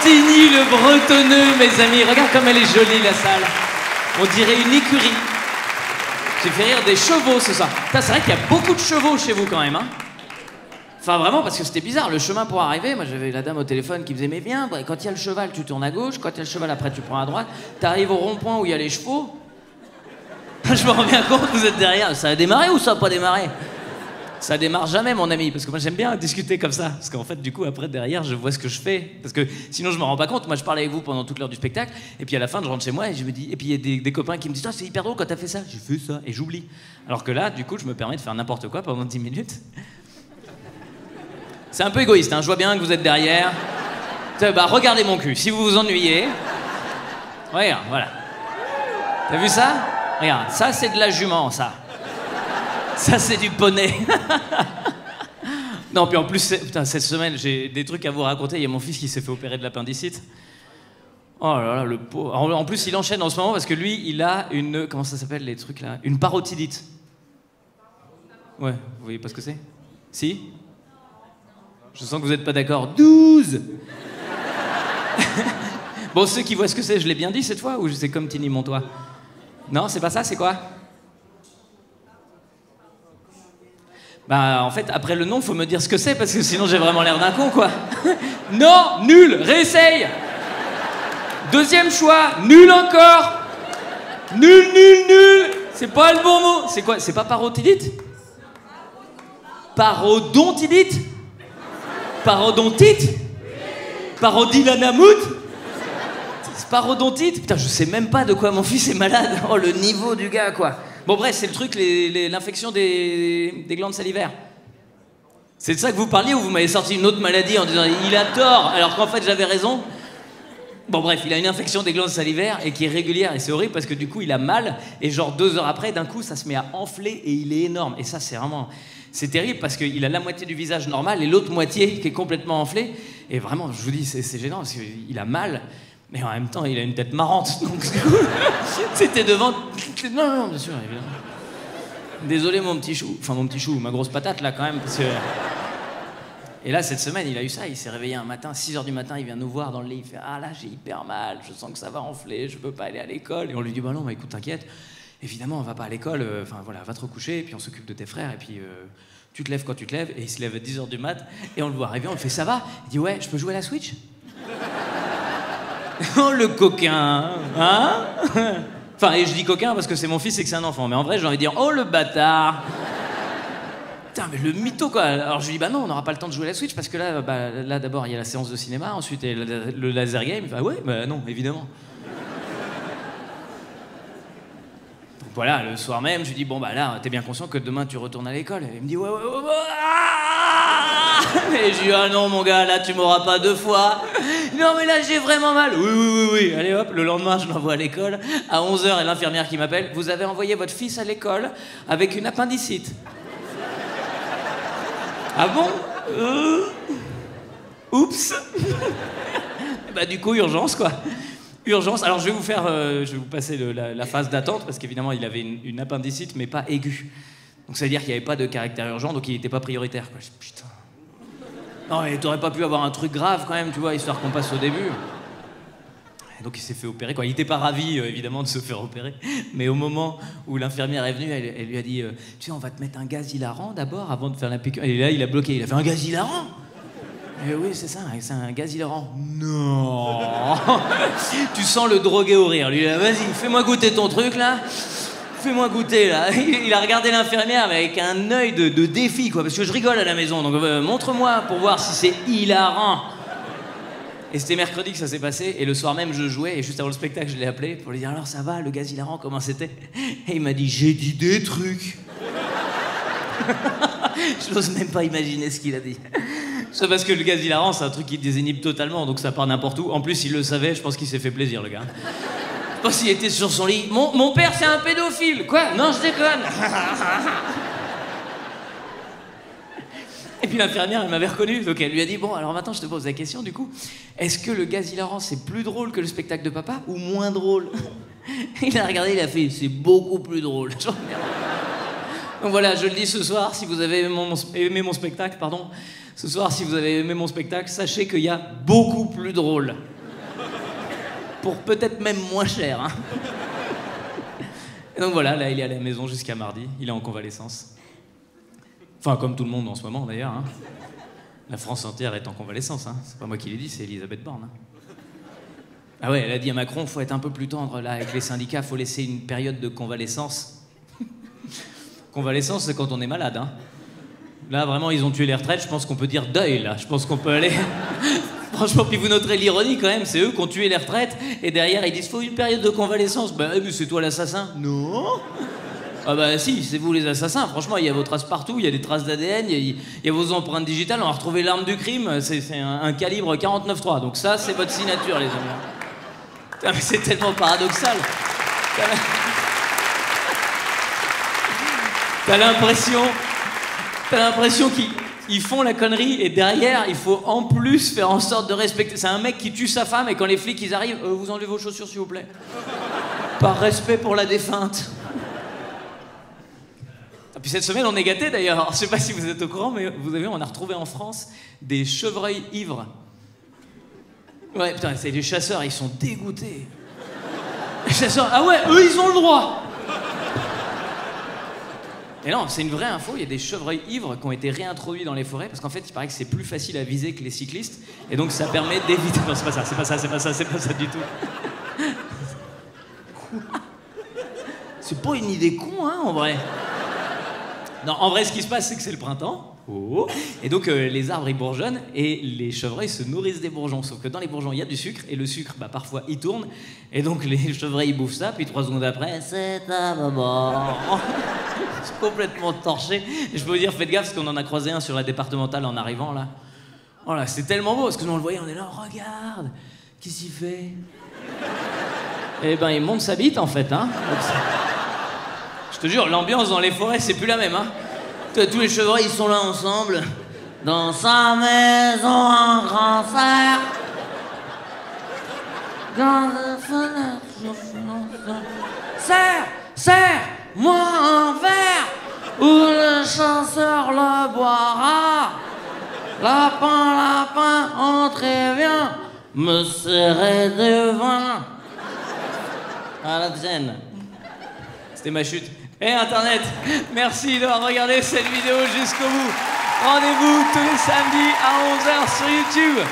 Montigny, le Bretonneux, mes amis. Regarde comme elle est jolie, la salle. On dirait une écurie. J'ai fait rire des chevaux ce soir. Putain, c'est vrai qu'il y a beaucoup de chevaux chez vous quand même, hein. Enfin vraiment, parce que c'était bizarre, le chemin pour arriver, moi j'avais la dame au téléphone qui me disait mais viens, quand il y a le cheval tu tournes à gauche, quand il y a le cheval après tu prends à droite, t'arrives au rond-point où il y a les chevaux. Je me rends bien compte, vous êtes derrière, ça a démarré ou ça a pas démarré? Ça démarre jamais mon ami, parce que moi j'aime bien discuter comme ça, parce qu'en fait du coup après derrière je vois ce que je fais, parce que sinon je me rends pas compte, moi je parle avec vous pendant toute l'heure du spectacle, et puis à la fin je rentre chez moi et je me dis, et puis il y a des copains qui me disent ah, c'est hyper drôle quand t'as fait ça, j'ai fait ça, et j'oublie. Alors que là du coup je me permets de faire n'importe quoi pendant 10 minutes. C'est un peu égoïste, hein, je vois bien que vous êtes derrière. Bah regardez mon cul, si vous vous ennuyez. Regarde, voilà. T'as vu ça? Regarde, ça c'est de la jument, ça. Ça c'est du poney. Non, puis en plus, putain, cette semaine, j'ai des trucs à vous raconter. Il y a mon fils qui s'est fait opérer de l'appendicite. Oh là là, le pauvre. En plus, il enchaîne en ce moment parce que lui, il a une... Comment ça s'appelle les trucs là? Une parotidite. Ouais, vous voyez pas ce que c'est? Si? Je sens que vous n'êtes pas d'accord. 12. Bon, ceux qui voient ce que c'est, je l'ai bien dit cette fois ou c'est comme Tini Montois? Non, c'est pas ça, c'est quoi? Bah, en fait, après le nom, faut me dire ce que c'est parce que sinon j'ai vraiment l'air d'un con, quoi. Non, nul, réessaye. Deuxième choix, nul encore. Nul, nul, nul. C'est pas le bon mot. C'est quoi? C'est pas parodontite? Parodontite? Parodontite? Parodilanamout? C'est parodontite? Putain, je sais même pas de quoi mon fils est malade. Oh, le niveau du gars, quoi. Bon, bref, c'est le truc, l'infection des glandes salivaires. C'est de ça que vous parliez ou vous m'avez sorti une autre maladie en disant il a tort alors qu'en fait j'avais raison? Bon, bref, il a une infection des glandes salivaires et qui est régulière et c'est horrible parce que du coup il a mal et genre 2 heures après, d'un coup ça se met à enfler et il est énorme. Et ça, c'est vraiment. C'est terrible parce qu'il a la moitié du visage normal et l'autre moitié qui est complètement enflée. Et vraiment, je vous dis, c'est gênant parce qu'il a mal. Mais en même temps, il a une tête marrante, donc c'était devant... Non, non, bien sûr, évidemment. Désolé, mon petit chou. Enfin, mon petit chou, ma grosse patate, là, quand même, parce que... Et là, cette semaine, il a eu ça, il s'est réveillé un matin, 6h du matin, il vient nous voir dans le lit, il fait « Ah, là, j'ai hyper mal, je sens que ça va enfler, je peux pas aller à l'école. » Et on lui dit « Bah non, bah écoute, t'inquiète, évidemment, on va pas à l'école, enfin, voilà, va te recoucher, et puis on s'occupe de tes frères, et puis... tu te lèves quand tu te lèves. » Et il se lève à 10h du mat, et on le voit arriver, on le fait « Ça va ?» Il dit « Ouais, je peux jouer à la Switch ?» Oh, le coquin, hein? Enfin, et je dis coquin parce que c'est mon fils et que c'est un enfant. Mais en vrai, j'ai envie de dire, oh, le bâtard! Putain, mais le mytho, quoi. Alors je lui dis, bah non, on n'aura pas le temps de jouer à la Switch parce que là, là d'abord, il y a la séance de cinéma, ensuite, il y a le laser game. Il fait, ah ouais, bah non, évidemment. Donc voilà, le soir même, je lui dis, bon, bah là, t'es bien conscient que demain, tu retournes à l'école? Et il me dit, ouais, ouais, ouais, ouais. Et je lui dis, ah non, mon gars, là, tu m'auras pas 2 fois. Non, mais là, j'ai vraiment mal. Oui, oui, oui, oui. Allez, hop, le lendemain, je l'envoie à l'école. À 11h, et l'infirmière qui m'appelle. Vous avez envoyé votre fils à l'école avec une appendicite. Ah bon? Oups. Bah, du coup, urgence, quoi. Urgence. Alors, je vais vous passer la phase d'attente, parce qu'évidemment, il avait une appendicite, mais pas aiguë. Donc, ça veut dire qu'il n'y avait pas de caractère urgent, donc il n'était pas prioritaire, quoi. Je dis, putain. Non, mais t'aurais pas pu avoir un truc grave quand même, tu vois, histoire qu'on passe au début. Et donc il s'est fait opérer, quoi. Il était pas ravi, évidemment, de se faire opérer. Mais au moment où l'infirmière est venue, elle lui a dit tu sais, on va te mettre un gaz hilarant d'abord avant de faire la piqûre. Et là, il a bloqué. Il a fait un gaz hilarant? Et oui, c'est ça, c'est un gaz hilarant. Non. Tu sens le drogué au rire. Lui, vas-y, fais-moi goûter ton truc, là. Fais-moi goûter, là. Il a regardé l'infirmière avec un œil de défi, quoi, parce que je rigole à la maison, donc montre-moi pour voir si c'est hilarant. Et c'était mercredi que ça s'est passé, et le soir même, je jouais, et juste avant le spectacle, je l'ai appelé pour lui dire « Alors, ça va, le gaz hilarant, comment c'était ?» Et il m'a dit « J'ai dit des trucs. » Je n'ose même pas imaginer ce qu'il a dit. C'est parce que le gaz hilarant, c'est un truc qui te désinhibe totalement, donc ça part n'importe où. En plus, il le savait, je pense qu'il s'est fait plaisir, le gars. Je sais pas s'il était sur son lit. Mon père, c'est un pédophile. Quoi? Non, je déconne. Et puis l'infirmière, elle m'avait reconnu. Donc elle lui a dit, bon, alors maintenant, je te pose la question, du coup. Est-ce que le gaz hilarant, c'est plus drôle que le spectacle de papa ou moins drôle? Il a regardé, il a fait, c'est beaucoup plus drôle. Donc voilà, je le dis ce soir, si vous avez aimé mon spectacle, pardon. Ce soir, si vous avez aimé mon spectacle, sachez qu'il y a beaucoup plus drôle. pour peut-être même moins cher. Hein. Et donc voilà, là, il est à la maison jusqu'à mardi. Il est en convalescence. Enfin, comme tout le monde en ce moment, d'ailleurs. Hein. La France entière est en convalescence. Hein. C'est pas moi qui l'ai dit, c'est Elisabeth Borne. Hein. Ah ouais, elle a dit à Macron, faut être un peu plus tendre là avec les syndicats, faut laisser une période de convalescence. Convalescence, c'est quand on est malade. Hein. Là, vraiment, ils ont tué les retraites. Je pense qu'on peut dire deuil, là. Je pense qu'on peut aller... Franchement, puis vous noterez l'ironie, quand même. C'est eux qui ont tué les retraites. Et derrière, ils disent, faut une période de convalescence. Bah, mais c'est toi l'assassin. Non. Ah bah si, c'est vous les assassins. Franchement, il y a vos traces partout. Il y a des traces d'ADN. Il y a vos empreintes digitales. On a retrouvé l'arme du crime. C'est un calibre 49.3. Donc ça, c'est votre signature, les amis. Putain, mais c'est tellement paradoxal. T'as l'impression qu'ils font la connerie et derrière, il faut en plus faire en sorte de respecter. C'est un mec qui tue sa femme et quand les flics ils arrivent, vous enlevez vos chaussures s'il vous plaît. Par respect pour la défunte. Et puis cette semaine, on est gâtés d'ailleurs. Je sais pas si vous êtes au courant, mais vous avez vu, on a retrouvé en France des chevreuils ivres. Ouais, putain, c'est des chasseurs, ils sont dégoûtés. Les chasseurs, ah ouais, eux ils ont le droit. Et non, c'est une vraie info, il y a des chevreuils ivres qui ont été réintroduits dans les forêts parce qu'en fait, il paraît que c'est plus facile à viser que les cyclistes et donc ça permet d'éviter... Non, c'est pas ça du tout. Quoi ? C'est pas une idée con, hein, en vrai. Non, en vrai, ce qui se passe, c'est que c'est le printemps. Oh. Et donc, les arbres, ils bourgeonnent et les chevreuils se nourrissent des bourgeons. Sauf que dans les bourgeons, il y a du sucre et le sucre, bah, parfois, il tourne. Et donc, les chevreuils, ils bouffent ça, puis 3 secondes après, c'est ta maman. C'est complètement torché. Et je peux vous dire, faites gaffe, parce qu'on en a croisé un sur la départementale en arrivant, là. Oh là, c'est tellement beau, parce que nous, on le voyait, on est là, oh, regarde, qu'est-ce qu'il fait? Eh ben, il monte sa bite, en fait, hein. Je te jure, l'ambiance dans les forêts, c'est plus la même, hein. Tous les chevreuils, ils sont là ensemble. Dans sa maison, un grand cerf. Dans la fenêtre, je serre, serre-moi un verre, où le chasseur le boira. Lapin, lapin, entrez, viens, me serrer du vin. À la tienne. C'était ma chute. Et Internet, merci d'avoir regardé cette vidéo jusqu'au bout. Rendez-vous tous les samedis à 11h sur YouTube.